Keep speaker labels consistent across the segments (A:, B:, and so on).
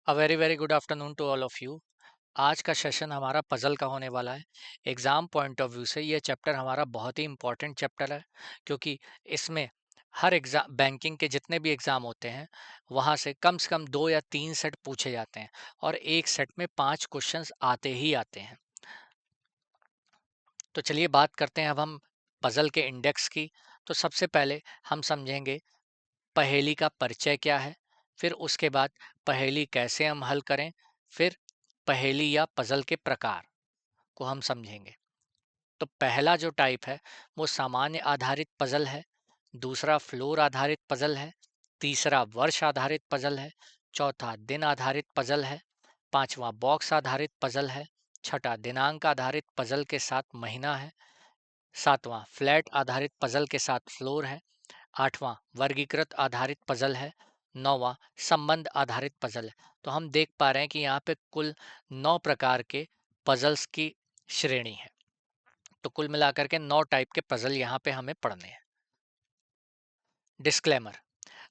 A: A very very good afternoon to all of you. आज का session हमारा puzzle का होने वाला है। एग्जाम पॉइंट ऑफ व्यू से ये चैप्टर हमारा बहुत ही इंपॉर्टेंट चैप्टर है, क्योंकि इसमें हर एग्जाम, बैंकिंग के जितने भी एग्जाम होते हैं वहाँ से कम 2 या 3 सेट पूछे जाते हैं और एक सेट में 5 क्वेश्चंस आते ही आते हैं। तो चलिए बात करते हैं अब हम पजल के इंडेक्स की। तो सबसे पहले हम समझेंगे पहेली का परिचय क्या है, फिर उसके बाद पहेली कैसे हम हल करें, फिर पहेली या पजल के प्रकार को हम समझेंगे। तो पहला जो टाइप है वो सामान्य आधारित पजल है, दूसरा फ्लोर आधारित पजल है, तीसरा वर्ष आधारित पजल है, चौथा दिन आधारित पजल है, पांचवा बॉक्स आधारित पजल है, छठा दिनांक आधारित पजल के साथ महीना है, सातवां फ्लैट आधारित पजल के साथ फ्लोर है, आठवां वर्गीकृत आधारित पजल है, नौवां संबंध आधारित पजल है। तो हम देख पा रहे हैं कि यहाँ पे कुल 9 प्रकार के पजल्स की श्रेणी है। तो कुल मिलाकर के 9 टाइप के पजल यहाँ पे हमें पढ़ने हैं। डिस्क्लेमर।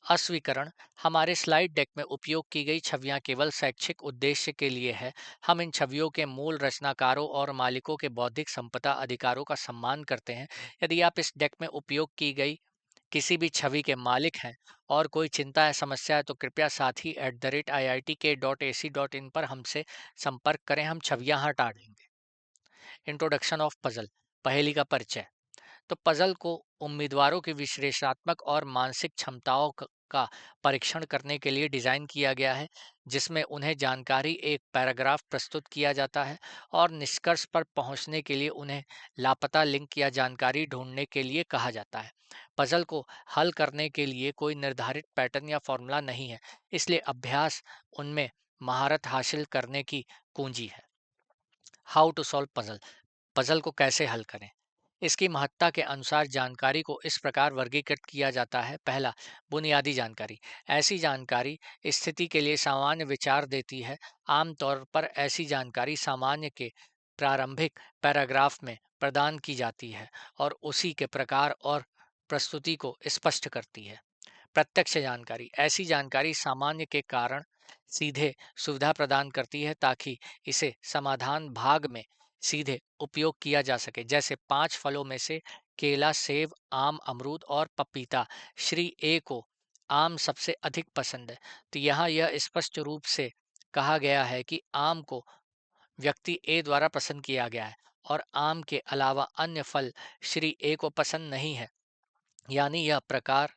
A: अस्वीकरण। हमारे स्लाइड डेक में उपयोग की गई छवियां केवल शैक्षिक उद्देश्य के लिए है। हम इन छवियों के मूल रचनाकारों और मालिकों के बौद्धिक संपदा अधिकारों का सम्मान करते हैं। यदि आप इस डेक में उपयोग की गई किसी भी छवि के मालिक हैं और कोई चिंता या समस्या है तो कृपया sathi@iitkk.ac.in पर हमसे संपर्क करें। हम छवियां हटा देंगे। Introduction of puzzle. पहेली का परिचय। तो पजल को उम्मीदवारों की विश्लेषणात्मक और मानसिक क्षमताओं का परीक्षण करने के लिए डिजाइन किया गया है, जिसमें उन्हें जानकारी एक पैराग्राफ प्रस्तुत किया जाता है और निष्कर्ष पर पहुंचने के लिए उन्हें लापता लिंक या जानकारी ढूंढने के लिए कहा जाता है। पजल को हल करने के लिए कोई निर्धारित पैटर्न या फॉर्मूला नहीं है, इसलिए अभ्यास उनमें महारत हासिल करने की कुंजी है। How to solve puzzle. Puzzle को कैसे हल करें। इसकी महत्ता के अनुसार जानकारी को इस प्रकार वर्गीकृत किया जाता है। पहला, बुनियादी जानकारी। ऐसी जानकारी स्थिति के लिए सामान्य विचार देती है। आमतौर पर ऐसी जानकारी सामान्य के प्रारंभिक पैराग्राफ में प्रदान की जाती है और उसी के प्रकार और प्रस्तुति को स्पष्ट करती है। प्रत्यक्ष जानकारी। ऐसी जानकारी सामान्य के कारण सीधे सुविधा प्रदान करती है ताकि इसे समाधान भाग में सीधे उपयोग किया जा सके। जैसे 5 फलों में से केला, सेब, आम, अमरूद और पपीता श्री ए को आम सबसे अधिक पसंद है। तो यहाँ यह स्पष्ट रूप से कहा गया है कि आम को व्यक्ति ए द्वारा पसंद किया गया है और आम के अलावा अन्य फल श्री ए को पसंद नहीं है। यानी यह प्रकार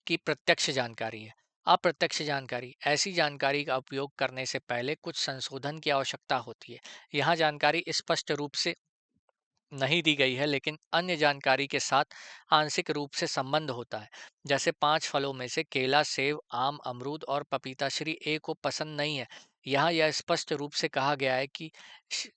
A: की प्रत्यक्ष जानकारी है। अप्रत्यक्ष जानकारी। ऐसी जानकारी का उपयोग करने से पहले कुछ संशोधन की आवश्यकता होती है। यहाँ जानकारी स्पष्ट रूप से नहीं दी गई है, लेकिन अन्य जानकारी के साथ आंशिक रूप से संबंध होता है। जैसे 5 फलों में से केला, सेब, आम, अमरूद और पपीता श्री ए को पसंद नहीं है। यहाँ यह स्पष्ट रूप से कहा गया है श-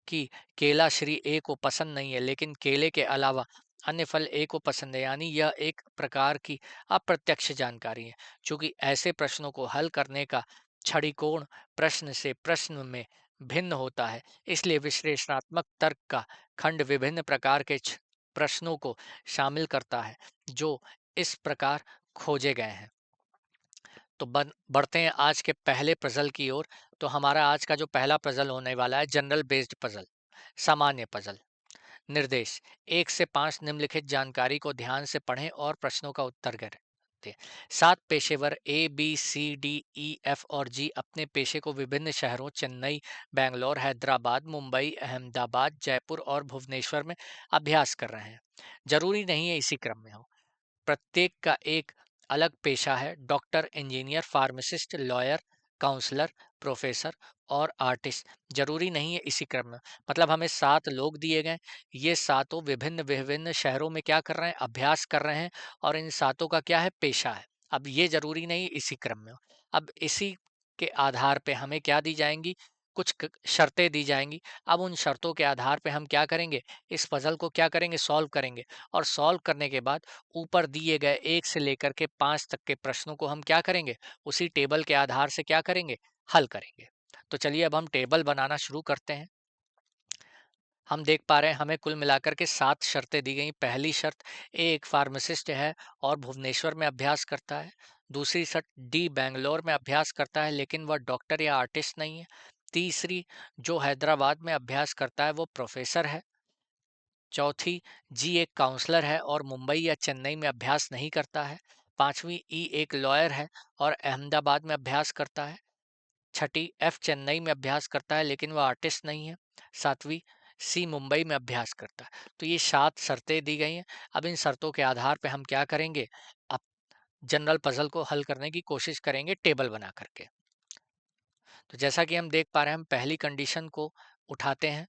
A: कि केला श्री ए को पसंद नहीं है, लेकिन केले के अलावा अन्य फल ए को पसंद है। यानी यह एक प्रकार की अप्रत्यक्ष जानकारी है। चूंकि ऐसे प्रश्नों को हल करने का छड़ीकोण प्रश्न से प्रश्न में भिन्न होता है, इसलिए विश्लेषणात्मक तर्क का खंड विभिन्न प्रकार के प्रश्नों को शामिल करता है जो इस प्रकार खोजे गए हैं। तो बढ़ते हैं आज के पहले पजल की ओर। तो हमारा आज का जो पहला पजल होने वाला है जनरल बेस्ड पजल, सामान्य पजल। निर्देश। 1 से 5 निम्नलिखित जानकारी को ध्यान से पढ़ें और प्रश्नों का उत्तर करें। 7 पेशेवर ABCDEF और जी अपने पेशे को विभिन्न शहरों चेन्नई, बेंगलोर, हैदराबाद, मुंबई, अहमदाबाद, जयपुर और भुवनेश्वर में अभ्यास कर रहे हैं। जरूरी नहीं है इसी क्रम में हो। प्रत्येक का एक अलग पेशा है। Doctor, engineer, pharmacist, lawyer, counsellor, professor और आर्टिस्ट। जरूरी नहीं है इसी क्रम में। मतलब हमें 7 लोग दिए गए, ये सातों विभिन्न विभिन्न शहरों में क्या कर रहे हैं, अभ्यास कर रहे हैं और इन सातों का क्या है, पेशा है। अब ये जरूरी नहीं इसी क्रम में हो। अब इसी के आधार पे हमें क्या दी जाएंगी, कुछ शर्तें दी जाएंगी। अब उन शर्तों के आधार पे हम क्या करेंगे, इस पजल को क्या करेंगे, सॉल्व करेंगे। और सॉल्व करने के बाद ऊपर दिए गए 1 से लेकर के 5 तक के प्रश्नों को हम क्या करेंगे, उसी टेबल के आधार से क्या करेंगे, हल करेंगे। तो चलिए अब हम टेबल बनाना शुरू करते हैं। हम देख पा रहे हैं हमें कुल मिलाकर के 7 शर्तें दी गई। पहली शर्त, एक फार्मासिस्ट है और भुवनेश्वर में अभ्यास करता है। दूसरी शर्त, डी बेंगलोर में अभ्यास करता है लेकिन वह डॉक्टर या आर्टिस्ट नहीं है। तीसरी, जो हैदराबाद में अभ्यास करता है वो प्रोफेसर है। चौथी, जी एक काउंसलर है और मुंबई या चेन्नई में अभ्यास नहीं करता है। पांचवी, ई एक लॉयर है और अहमदाबाद में अभ्यास करता है। छठी, एफ चेन्नई में अभ्यास करता है लेकिन वह आर्टिस्ट नहीं है। सातवीं, सी मुंबई में अभ्यास करता है। तो ये 7 शर्तें दी गई हैं। अब इन शर्तों के आधार पे हम क्या करेंगे, अब जनरल पजल को हल करने की कोशिश करेंगे टेबल बना करके। तो जैसा कि हम देख पा रहे हैं, हम पहली कंडीशन को उठाते हैं।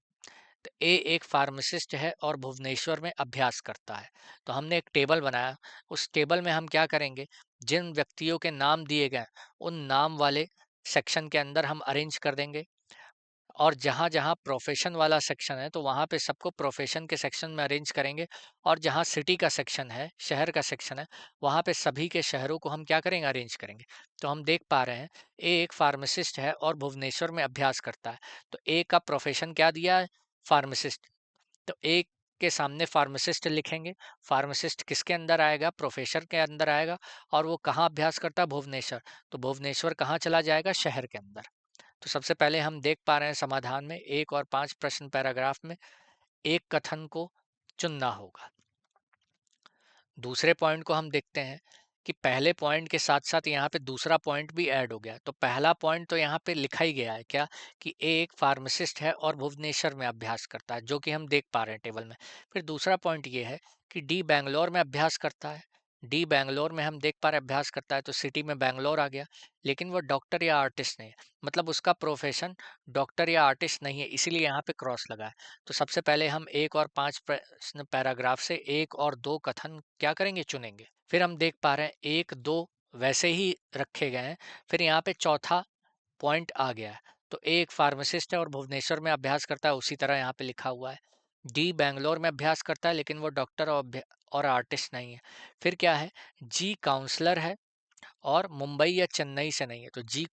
A: तो ए एक फार्मासिस्ट है और भुवनेश्वर में अभ्यास करता है। तो हमने एक टेबल बनाया। उस टेबल में हम क्या करेंगे, जिन व्यक्तियों के नाम दिए गए उन नाम वाले सेक्शन के अंदर हम अरेंज कर देंगे। और जहाँ जहाँ प्रोफेशन वाला सेक्शन है तो वहाँ पे सबको प्रोफेशन के सेक्शन में अरेंज करेंगे। और जहाँ सिटी का सेक्शन है, शहर का सेक्शन है, वहाँ पे सभी के शहरों को हम क्या करेंगे, अरेंज करेंगे। तो हम देख पा रहे हैं, ए एक फार्मासिस्ट है और भुवनेश्वर में अभ्यास करता है। तो ए का प्रोफेशन क्या दिया है, फार्मासिस्ट। तो ए के सामने फार्मासिस्ट लिखेंगे। फार्मासिस्ट किसके अंदर आएगा, प्रोफेसर के अंदर आएगा। और वो कहाँ अभ्यास करता है, भुवनेश्वर। तो भुवनेश्वर कहाँ चला जाएगा, शहर के अंदर। तो सबसे पहले हम देख पा रहे हैं समाधान में 1 और 5 प्रश्न पैराग्राफ में एक कथन को चुनना होगा। दूसरे पॉइंट को हम देखते हैं कि पहले पॉइंट के साथ साथ यहाँ पे दूसरा पॉइंट भी ऐड हो गया। तो पहला पॉइंट तो यहाँ पे लिखा ही गया है क्या, कि ए एक फार्मासिस्ट है और भुवनेश्वर में अभ्यास करता है, जो कि हम देख पा रहे हैं टेबल में। फिर दूसरा पॉइंट ये है कि डी बैंगलोर में अभ्यास करता है। डी बैंगलोर में हम देख पा रहे हैं अभ्यास करता है, तो सिटी में बैंगलोर आ गया। लेकिन वो डॉक्टर या आर्टिस्ट नहीं है, मतलब उसका प्रोफेशन डॉक्टर या आर्टिस्ट नहीं है, इसीलिए यहाँ पे क्रॉस लगा है। तो सबसे पहले हम 1 और 5 प्रश्न पैराग्राफ से 1 और 2 कथन क्या करेंगे, चुनेंगे। फिर हम देख पा रहे हैं 1 2 वैसे ही रखे गए हैं। फिर यहाँ पे चौथा पॉइंट आ गया है। तो ए एक फार्मासिस्ट है और भुवनेश्वर में अभ्यास करता है, उसी तरह यहाँ पे लिखा हुआ है। डी बैंगलोर में अभ्यास करता है लेकिन वो डॉक्टर और आर्टिस्ट नहीं है। फिर क्या है, जी काउंसलर है और मुंबई या चेन्नई से नहीं है। तो जी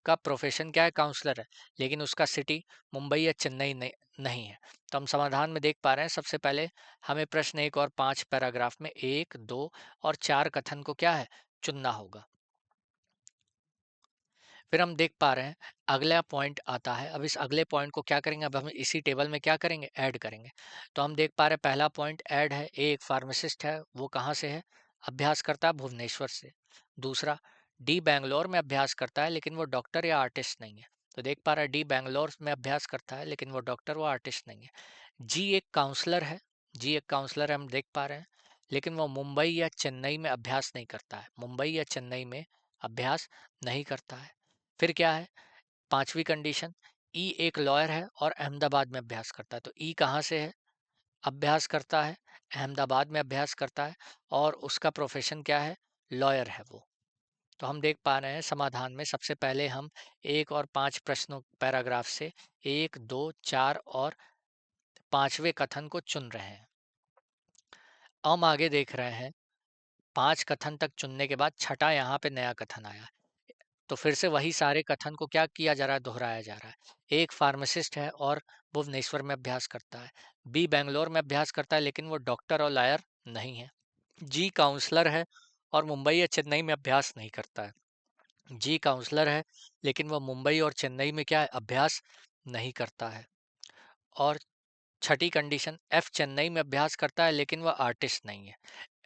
A: का प्रोफेशन क्या है, काउंसलर है, लेकिन उसका सिटी मुंबई या चेन्नई नहीं है। तो हम समाधान में देख पा रहे हैं, सबसे पहले हमें प्रश्न 1 और 5 पैराग्राफ में 1 2 और 4 कथन को क्या है, चुनना होगा। फिर हम देख पा रहे हैं अगला पॉइंट आता है। अब इस अगले पॉइंट को क्या करेंगे, अब हम इसी टेबल में क्या करेंगे, ऐड करेंगे। तो हम देख पा रहे हैं पहला पॉइंट ऐड है, एक फार्मासिस्ट है, वो कहाँ से है, अभ्यास करता है भुवनेश्वर से। दूसरा, डी बैंगलोर में अभ्यास करता है लेकिन वो डॉक्टर या आर्टिस्ट नहीं है। तो देख पा रहा है डी बैंगलोर में अभ्यास करता है लेकिन वो डॉक्टर व आर्टिस्ट नहीं है। जी एक काउंसलर है, जी एक काउंसलर है, हम देख पा रहे हैं, लेकिन वो मुंबई या चेन्नई में अभ्यास नहीं करता है, मुंबई या चेन्नई में अभ्यास नहीं करता है। फिर क्या है, पांचवी कंडीशन, ई एक लॉयर है और अहमदाबाद में अभ्यास करता है। तो ई कहाँ से है, अभ्यास करता है, अहमदाबाद में अभ्यास करता है और उसका प्रोफेशन क्या है, लॉयर है वो। तो हम देख पा रहे हैं समाधान में सबसे पहले हम 1 और 5 प्रश्नों पैराग्राफ से 1 2 4 और 5वें कथन को चुन रहे हैं। हम आगे देख रहे हैं 5 कथन तक चुनने के बाद छठा यहाँ पे नया कथन आया। तो फिर से वही सारे कथन को क्या किया जा रहा है, दोहराया जा रहा है। एक फार्मासिस्ट है और भुवनेश्वर में अभ्यास करता है। बी बैंगलोर में अभ्यास करता है लेकिन वो डॉक्टर और लॉयर नहीं है। जी काउंसलर है और मुंबई या चेन्नई में अभ्यास नहीं करता है। जी काउंसलर है लेकिन वो मुंबई और चेन्नई में क्या है, अभ्यास नहीं करता है। और छठी कंडीशन, एफ चेन्नई में अभ्यास करता है लेकिन वह आर्टिस्ट नहीं है।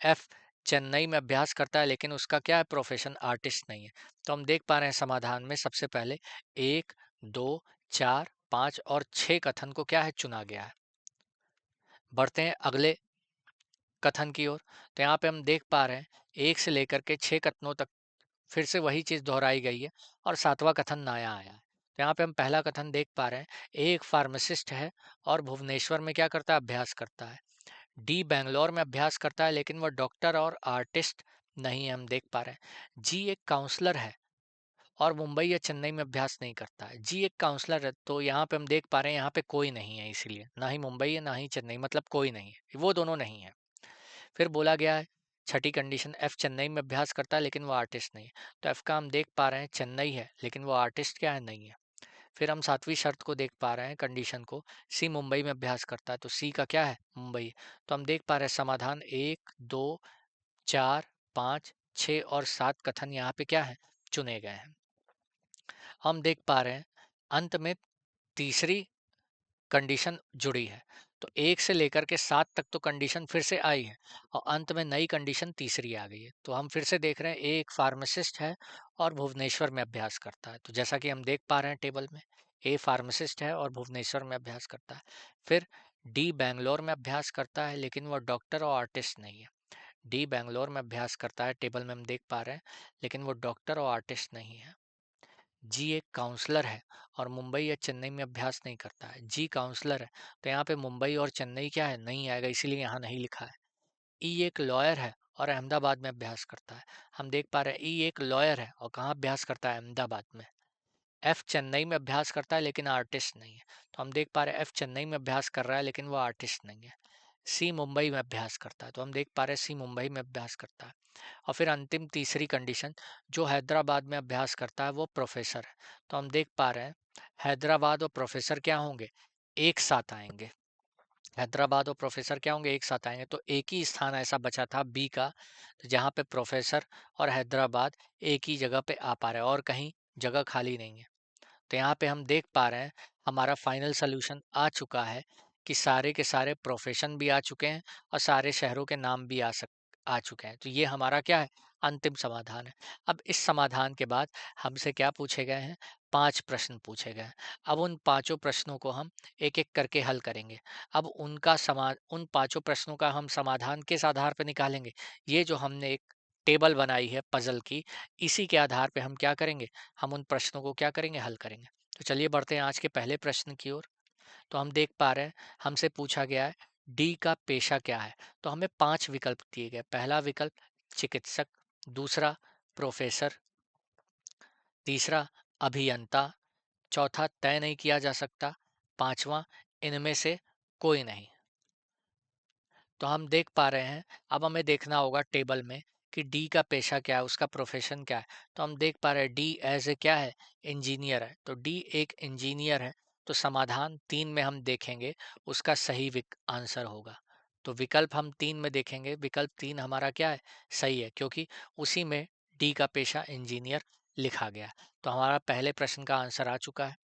A: एफ चेन्नई में अभ्यास करता है लेकिन उसका क्या है, प्रोफेशन आर्टिस्ट नहीं है। तो हम देख पा रहे हैं समाधान में सबसे पहले 1 2 4 5 और 6 कथन को क्या है, चुना गया है। बढ़ते हैं अगले कथन की ओर। तो यहाँ पे हम देख पा रहे हैं 1 से लेकर के 6 कथनों तक फिर से वही चीज दोहराई गई है और 7वां कथन नया आया है। तो यहाँ पे हम पहला कथन देख पा रहे हैं, एक फार्मासिस्ट है और भुवनेश्वर में क्या करता है, अभ्यास करता है। डी बैंगलोर में अभ्यास करता है लेकिन वह डॉक्टर और आर्टिस्ट नहीं है, हम देख पा रहे हैं। जी एक काउंसलर है और मुंबई या चेन्नई में अभ्यास नहीं करता है। जी एक काउंसलर है, तो यहाँ पे हम देख पा रहे हैं यहाँ पे कोई नहीं है, इसीलिए ना ही मुंबई है ना ही चेन्नई, मतलब कोई नहीं है, वो दोनों नहीं है। फिर बोला गया है छठी कंडीशन, एफ चेन्नई में अभ्यास करता है लेकिन वो आर्टिस्ट नहीं है। तो एफ का हम देख पा रहे हैं चेन्नई है लेकिन वो आर्टिस्ट क्या है, नहीं है। फिर हम 7वीं शर्त को देख पा रहे हैं, कंडीशन को, सी मुंबई में अभ्यास करता है। तो सी का क्या है, मुंबई। तो हम देख पा रहे हैं समाधान 1 2 4 5 6 और 7 कथन यहाँ पे क्या है, चुने गए हैं। हम देख पा रहे हैं अंत में तीसरी कंडीशन जुड़ी है। तो 1 से लेकर के 7 तक तो कंडीशन फिर से आई है और अंत में नई कंडीशन तीसरी आ गई है। तो हम फिर से देख रहे हैं एक फार्मासिस्ट है और भुवनेश्वर में अभ्यास करता है। तो जैसा कि हम देख पा रहे हैं टेबल में, ए फार्मासिस्ट है और भुवनेश्वर में अभ्यास करता है। फिर डी बैंगलोर में अभ्यास करता है लेकिन वह डॉक्टर और आर्टिस्ट नहीं है। डी बैंगलोर में अभ्यास करता है, टेबल में हम देख पा रहे हैं, लेकिन वो डॉक्टर और आर्टिस्ट नहीं है। जी एक काउंसलर है और मुंबई या चेन्नई में अभ्यास नहीं करता है। जी काउंसलर है, तो यहाँ पे मुंबई और चेन्नई क्या है, नहीं आएगा, इसीलिए यहाँ नहीं लिखा है। ई एक लॉयर है और अहमदाबाद में अभ्यास करता है। हम देख पा रहे हैं ई एक लॉयर है और कहाँ अभ्यास करता है, अहमदाबाद में। एफ चेन्नई में अभ्यास करता है लेकिन आर्टिस्ट नहीं है। तो हम देख पा रहे हैं एफ चेन्नई में अभ्यास कर रहा है लेकिन वो आर्टिस्ट नहीं है। सी मुंबई में अभ्यास करता है, तो हम देख पा रहे हैं सी मुंबई में अभ्यास करता है। और फिर अंतिम तीसरी कंडीशन, जो हैदराबाद में अभ्यास करता है वो प्रोफेसर है। तो हम देख पा रहे हैं हैदराबाद और प्रोफेसर क्या होंगे, एक साथ आएंगे। हैदराबाद और प्रोफेसर क्या होंगे, एक साथ आएंगे। तो एक ही स्थान ऐसा बचा था बी का, तो जहाँ पे प्रोफेसर और हैदराबाद एक ही जगह पे आ पा रहे हैं और कहीं जगह खाली नहीं है। तो यहाँ पे हम देख पा रहे हैं हमारा फाइनल सोल्यूशन आ चुका है कि सारे के सारे प्रोफेशन भी आ चुके हैं और सारे शहरों के नाम भी आ चुके हैं। तो ये हमारा क्या है, अंतिम समाधान है। अब इस समाधान के बाद हमसे क्या पूछे गए हैं, 5 प्रश्न पूछे गए हैं। अब उन पांचों प्रश्नों को हम एक एक करके हल करेंगे। अब उन पांचों प्रश्नों का हम समाधान किस आधार पर निकालेंगे, ये जो हमने एक टेबल बनाई है पजल की, इसी के आधार पे हम क्या करेंगे, हम उन प्रश्नों को क्या करेंगे, हल करेंगे। तो चलिए बढ़ते हैं आज के पहले प्रश्न की ओर। तो हम देख पा रहे हैं हमसे पूछा गया है डी का पेशा क्या है। तो हमें 5 विकल्प दिए गए। पहला विकल्प चिकित्सक, दूसरा प्रोफेसर, तीसरा अभियंता, चौथा तय नहीं किया जा सकता, पांचवा इनमें से कोई नहीं। तो हम देख पा रहे हैं, अब हमें देखना होगा टेबल में कि डी का पेशा क्या है, उसका प्रोफेशन क्या है। तो हम देख पा रहे हैं डी एज ए क्या है, इंजीनियर है। तो डी एक इंजीनियर है। तो समाधान 3 में हम देखेंगे, उसका सही आंसर होगा। तो विकल्प हम 3 में देखेंगे, विकल्प 3 हमारा क्या है, सही है, क्योंकि उसी में डी का पेशा इंजीनियर लिखा गया। तो हमारा पहले प्रश्न का आंसर आ चुका है।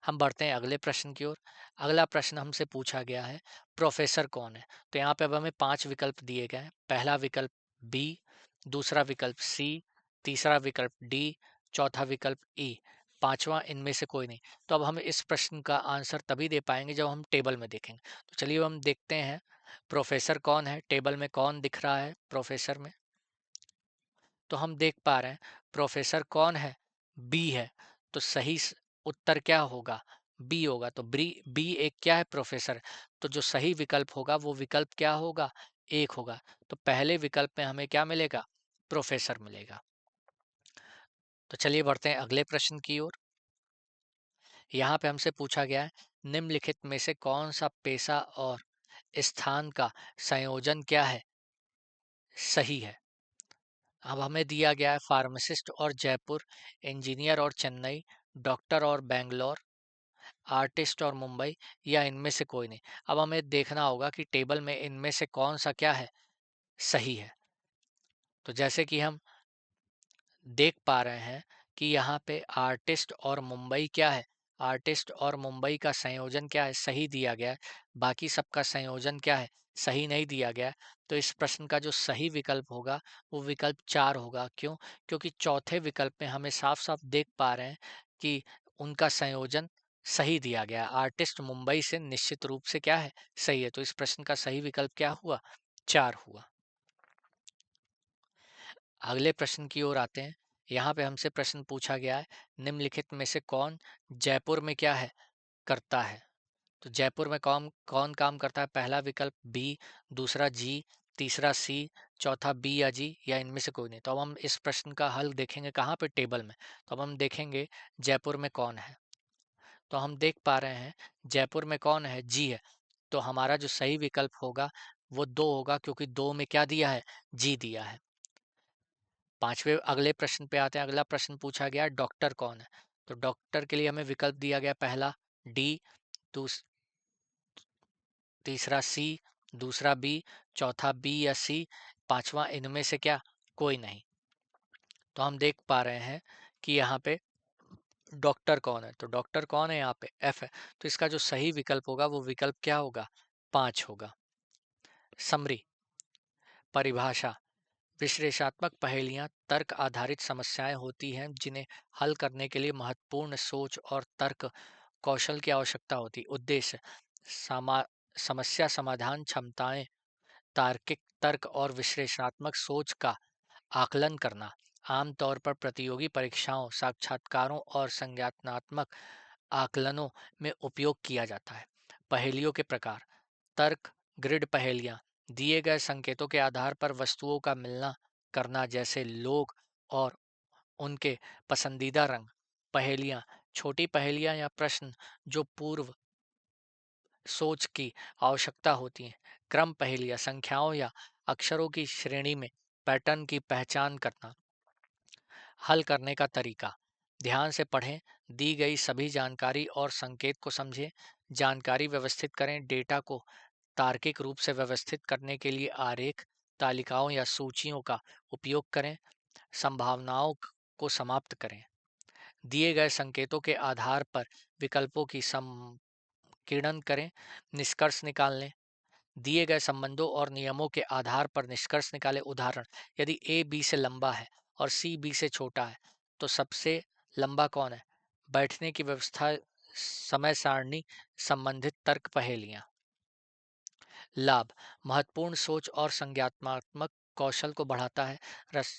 A: हम बढ़ते हैं अगले प्रश्न की ओर। अगला प्रश्न हमसे पूछा गया है प्रोफेसर कौन है। तो यहाँ पे अब हमें 5 विकल्प दिए गए हैं। पहला विकल्प बी, दूसरा विकल्प सी, तीसरा विकल्प डी, चौथा विकल्प ई, पांचवा इनमें से कोई नहीं। तो अब हम इस प्रश्न का आंसर तभी दे पाएंगे जब हम टेबल में देखेंगे। तो चलिए हम देखते हैं प्रोफेसर कौन है, टेबल में कौन दिख रहा है प्रोफेसर में। तो हम देख पा रहे हैं प्रोफेसर कौन है, बी है। तो सही उत्तर क्या होगा, बी होगा। तो बी बी एक क्या है, प्रोफेसर। तो जो सही विकल्प होगा वो विकल्प क्या होगा, एक होगा। तो पहले विकल्प में हमें क्या मिलेगा, प्रोफेसर मिलेगा। तो चलिए बढ़ते हैं अगले प्रश्न की ओर। यहाँ पे हमसे पूछा गया है निम्नलिखित में से कौन सा पेशा और स्थान का संयोजन क्या है, सही है। अब हमें दिया गया है फार्मासिस्ट और जयपुर, इंजीनियर और चेन्नई, डॉक्टर और बेंगलोर, आर्टिस्ट और मुंबई, या इनमें से कोई नहीं। अब हमें देखना होगा कि टेबल में इनमें से कौन सा क्या है, सही है। तो जैसे कि हम देख पा रहे हैं कि यहाँ पे आर्टिस्ट और मुंबई क्या है, आर्टिस्ट और मुंबई का संयोजन क्या है, सही दिया गया है। बाकी सबका संयोजन क्या है, सही नहीं दिया गया है। तो इस प्रश्न का जो सही विकल्प होगा वो विकल्प 4 होगा। क्यों, क्योंकि चौथे विकल्प में हमें साफ साफ देख पा रहे हैं कि उनका संयोजन सही दिया गया है। आर्टिस्ट मुंबई से निश्चित रूप से क्या है, सही है। तो इस प्रश्न का सही विकल्प क्या हुआ, 4 हुआ। अगले प्रश्न की ओर आते हैं। यहाँ पे हमसे प्रश्न पूछा गया है निम्नलिखित में से कौन जयपुर में क्या है, करता है। तो जयपुर में कौन कौन काम करता है, पहला विकल्प बी, दूसरा जी, तीसरा सी, चौथा बी या जी, या इनमें से कोई नहीं। तो अब हम इस प्रश्न का हल देखेंगे कहाँ पे, टेबल में। तो अब हम देखेंगे जयपुर में कौन है। तो हम देख पा रहे हैं जयपुर में कौन है, जी है। तो हमारा जो सही विकल्प होगा वो 2 होगा, क्योंकि 2 में क्या दिया है, जी दिया है। पांचवे अगले प्रश्न पे आते हैं। अगला प्रश्न पूछा गया डॉक्टर कौन है। तो डॉक्टर के लिए हमें विकल्प दिया गया, पहला डी, दूस तीसरा सी, दूसरा बी, चौथा बी या सी, पांचवा इनमें से क्या, कोई नहीं। तो हम देख पा रहे हैं कि यहाँ पे डॉक्टर कौन है, तो डॉक्टर कौन है, यहाँ पे एफ है। तो इसका जो सही विकल्प होगा वो विकल्प क्या होगा, 5 होगा। समरी, परिभाषा, विश्लेषणात्मक पहेलियाँ तर्क आधारित समस्याएं होती हैं जिन्हें हल करने के लिए महत्वपूर्ण सोच और तर्क कौशल की आवश्यकता होती है। उद्देश्य, समा समस्या समाधान क्षमताएं, तार्किक तर्क और विश्लेषणात्मक सोच का आकलन करना। आमतौर पर प्रतियोगी परीक्षाओं, साक्षात्कारों और संज्ञानात्मक आकलनों में उपयोग किया जाता है। पहेलियों के प्रकार, तर्क, ग्रिड पहेलियाँ, दिए गए संकेतों के आधार पर वस्तुओं का मिलना करना जैसे लोग और उनके पसंदीदा रंग। पहेलियाँ, छोटी पहेलियाँ या प्रश्न जो पूर्व सोच की आवश्यकता होती हैं। क्रम पहेलियाँ, संख्याओं या अक्षरों की श्रेणी में पैटर्न की पहचान करना। हल करने का तरीका, ध्यान से पढ़ें, दी गई सभी जानकारी और संकेत को समझें, जानकारी व्यवस्थित करें, डेटा को तार्किक रूप से व्यवस्थित करने के लिए आरेख, तालिकाओं या सूचियों का उपयोग करें, संभावनाओं को समाप्त करें, दिए गए संकेतों के आधार पर विकल्पों की संकीर्णन करें, निष्कर्ष निकाल लें, दिए गए संबंधों और नियमों के आधार पर निष्कर्ष निकालें। उदाहरण, यदि ए बी से लंबा है और सी बी से छोटा है तो सबसे लंबा कौन है। बैठने की व्यवस्था, समय सारणी संबंधित तर्क पहेलियां। लाभ, महत्वपूर्ण सोच और संज्ञानात्मक कौशल को बढ़ाता है। रस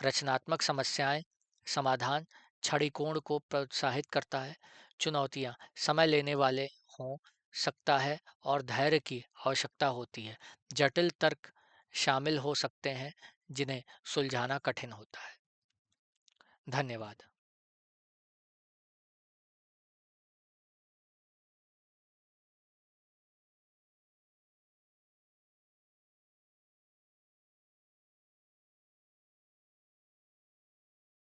A: रचनात्मक समस्याएं समाधान दृष्टिकोण को प्रोत्साहित करता है। चुनौतियां, समय लेने वाले हो सकता है और धैर्य की आवश्यकता होती है। जटिल तर्क शामिल हो सकते हैं जिन्हें सुलझाना कठिन होता है। धन्यवाद।